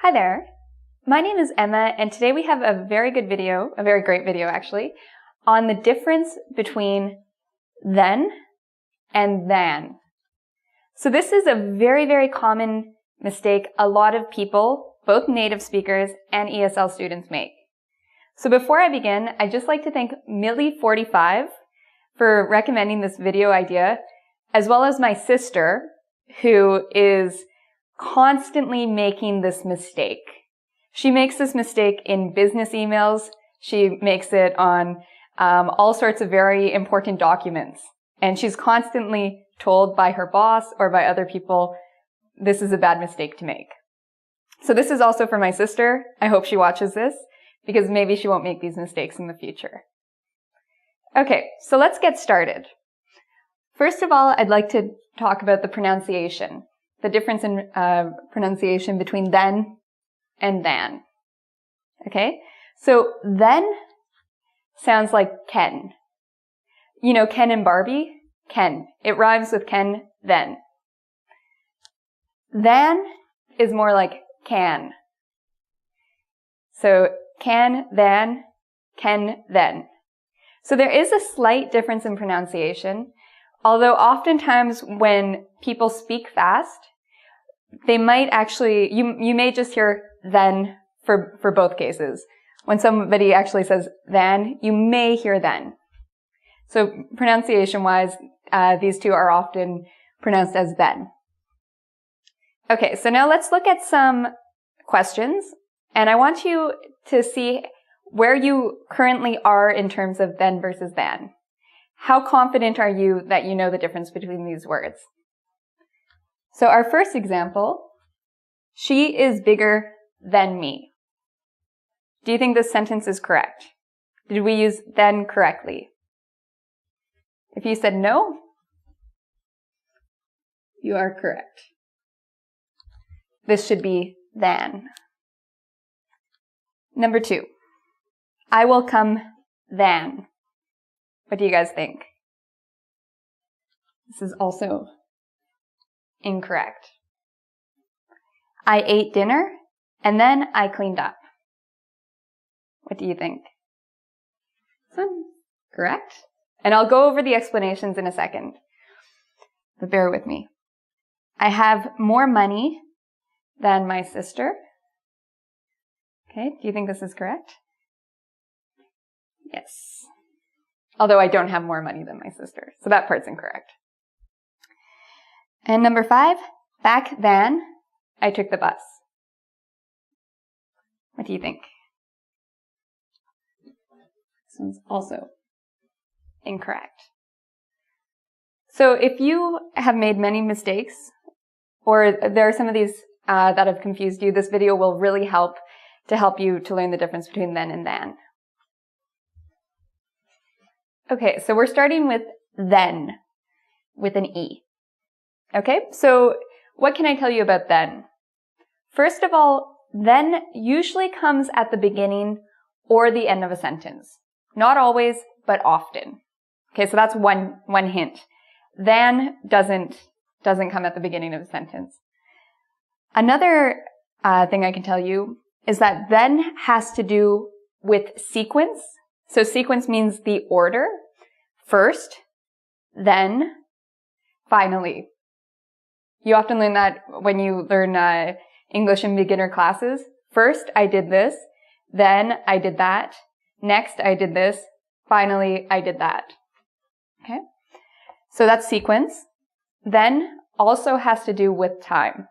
Hi there. My name is Emma, and today we have a very great video actually, on the difference between then and than. So this is a very common mistake a lot of people, both native speakers and ESL students, make. So before I begin, I'd just like to thank Millie45 for recommending this video idea, as well as my sister, who is constantly making this mistake. She makes this mistake in business emails. She makes it on all sorts of very important documents. And she's constantly told by her boss or by other people, this is a bad mistake to make. So this is also for my sister. I hope she watches this, because maybe she won't make these mistakes in the future. Okay, so let's get started. First of all, I'd like to talk about the pronunciation. The difference in pronunciation between then and than. Okay? So then sounds like Ken. You know Ken and Barbie? Ken. It rhymes with Ken, then. Than is more like can. So can, than, Ken, then. So there is a slight difference in pronunciation, although oftentimes when people speak fast, they might actually, you may just hear then for both cases. When somebody actually says than, you may hear then. So pronunciation-wise, these two are often pronounced as then. Okay, so now let's look at some questions, and I want you to see where you currently are in terms of then versus than. How confident are you that you know the difference between these words? So our first example, she is bigger than me. Do you think this sentence is correct? Did we use then correctly? If you said no, you are correct. This should be than. Number 2, I will come than. What do you guys think? This is also incorrect. I ate dinner and then I cleaned up. What do you think? This one, correct? And I'll go over the explanations in a second, but bear with me. I have more money than my sister. Okay, do you think this is correct? Yes. Although I don't have more money than my sister, so that part's incorrect. And number 5, back then, I took the bus. What do you think? This one's also incorrect. So if you have made many mistakes, or there are some of these that have confused you, this video will really help you to learn the difference between then and than. Okay, so we're starting with then, with an E. Okay, so what can I tell you about then? First of all, then usually comes at the beginning or the end of a sentence. Not always, but often. Okay, so that's one hint. Then doesn't come at the beginning of a sentence. Another thing I can tell you is that then has to do with sequence. So sequence means the order. First, then, finally. You often learn that when you learn English in beginner classes. First, I did this. Then, I did that. Next, I did this. Finally, I did that. Okay? So that's sequence. Then also has to do with time.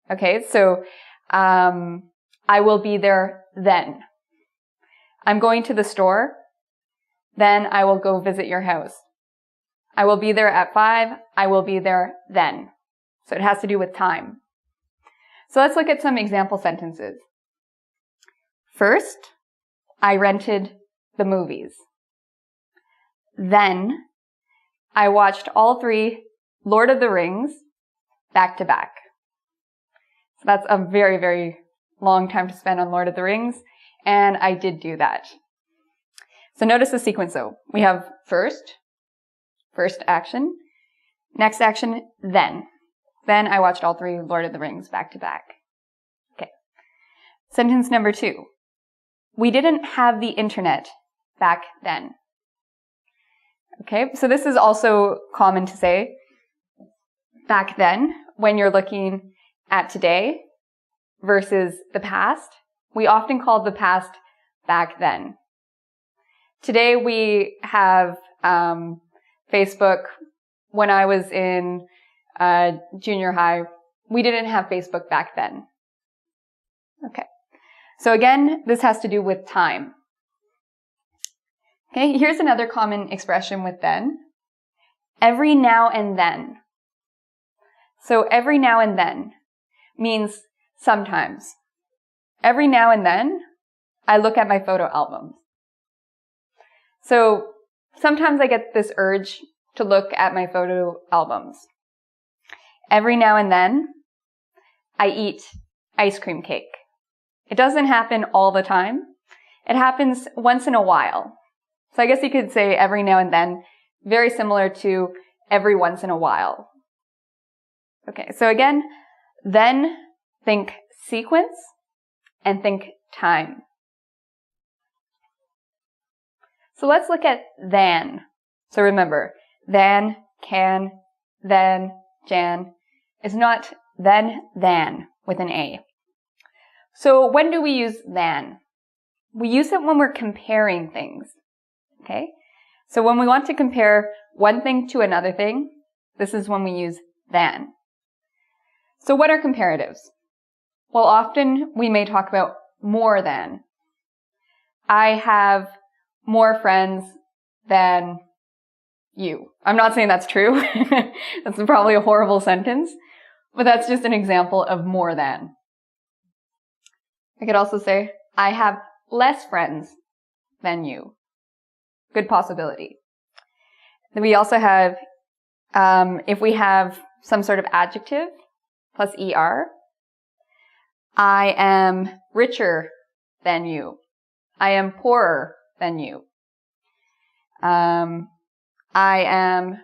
Okay? So, I will be there then. I'm going to the store. Then I will go visit your house. I will be there at 5. I will be there then. So it has to do with time. So let's look at some example sentences. First, I rented the movies. Then, I watched all 3 Lord of the Rings back to back. So that's a very long time to spend on Lord of the Rings, and I did do that. So notice the sequence though. We have first action, next action, then. Then I watched all 3 Lord of the Rings back to back. Okay, Sentence number 2. We didn't have the internet back then. Okay, so this is also common to say back then when you're looking at today versus the past. We often call the past back then. Today we have Facebook. When I was in junior high, we didn't have Facebook back then. Okay. So again, this has to do with time. Okay, here's another common expression with then. Every now and then. So every now and then means sometimes. Every now and then, I look at my photo albums. So sometimes I get this urge to look at my photo albums. Every now and then, I eat ice cream cake. It doesn't happen all the time. It happens once in a while. So I guess you could say every now and then, very similar to every once in a while. Okay, so again, then think sequence and think time. So let's look at than. So remember, than, can, then, jan is not then, than with an A. So when do we use than? We use it when we're comparing things. Okay? So when we want to compare one thing to another thing, this is when we use than. So what are comparatives? Well, often we may talk about more than. I have more friends than you. I'm not saying that's true. That's probably a horrible sentence, but that's just an example of more than. I could also say, I have less friends than you. Good possibility. Then we also have, if we have some sort of adjective plus er, I am richer than you. I am poorer than you. I am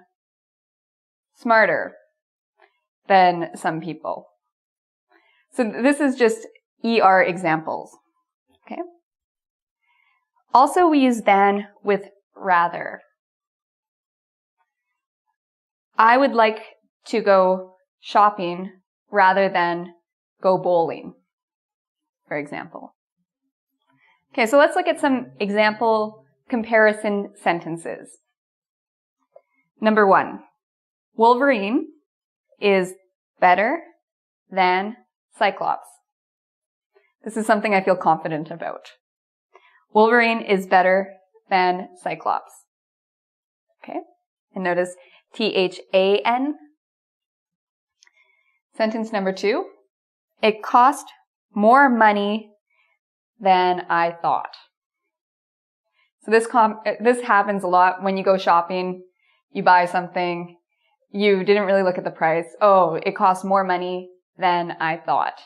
smarter than some people. So this is just ER examples. Okay. Also, we use than with rather. I would like to go shopping rather than go bowling, for example. Okay, so let's look at some example comparison sentences. Number 1, Wolverine is better than Cyclops. This is something I feel confident about. Wolverine is better than Cyclops. Okay, and notice THAN. Sentence number 2, it cost more money than I thought. So this happens a lot when you go shopping, you buy something, you didn't really look at the price. Oh, it cost more money than I thought.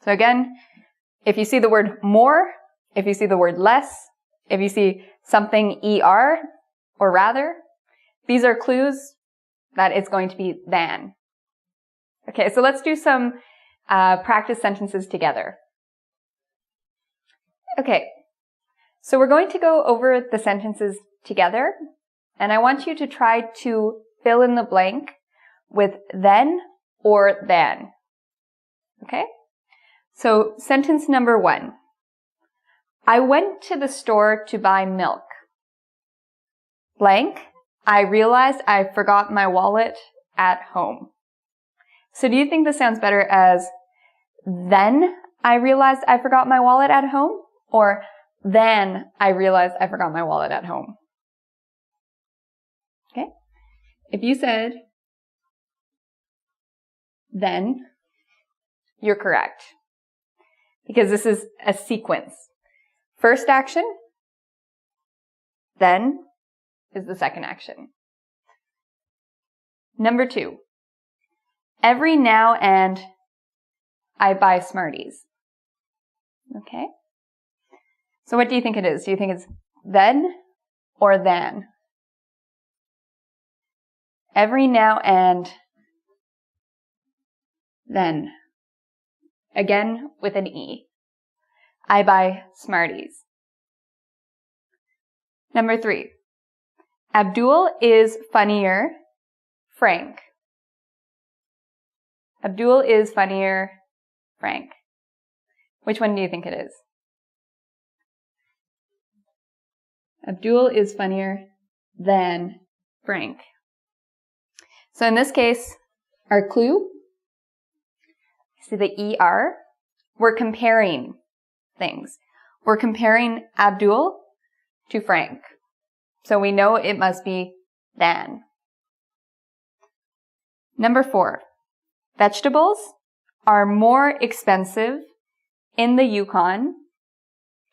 So again, if you see the word more, if you see the word less, if you see something ER or rather, these are clues that it's going to be than. Okay, so let's do some practice sentences together. Okay, so we're going to go over the sentences together, and I want you to try to fill in the blank with then or than. Okay? So sentence number 1. I went to the store to buy milk. Blank, I realized I forgot my wallet at home. So do you think this sounds better as then I realized I forgot my wallet at home? Or then I realized I forgot my wallet at home? Okay? If you said then, you're correct. Because this is a sequence. First action, then is the second action. Number 2, every now and I buy Smarties. Okay? So what do you think it is? Do you think it's then or than? Every now and then. Again, with an E. I buy Smarties. Number 3. Abdul is funnier, Frank. Abdul is funnier, Frank. Which one do you think it is? Abdul is funnier than Frank. So in this case, our clue, see the ER? We're comparing things. We're comparing Abdul to Frank. So we know it must be than. Number 4. Vegetables are more expensive in the Yukon,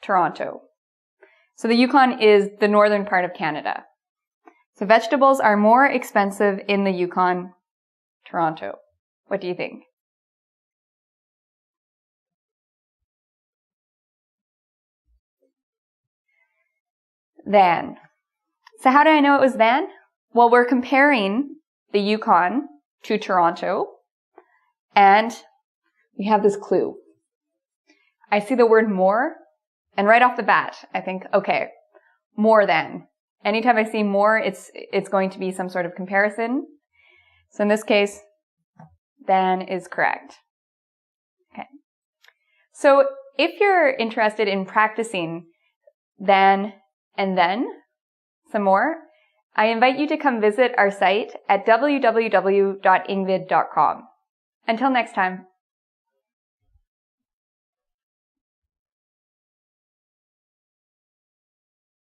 Toronto. So the Yukon is the northern part of Canada. So vegetables are more expensive in the Yukon, Toronto. What do you think? Than. So how do I know it was than? Well, we're comparing the Yukon to Toronto, and we have this clue. I see the word more, and right off the bat, I think, okay, more than. Anytime I see more, it's going to be some sort of comparison. So in this case, than is correct. Okay. So if you're interested in practicing than and then some more, I invite you to come visit our site at www.ingvid.com. Until next time.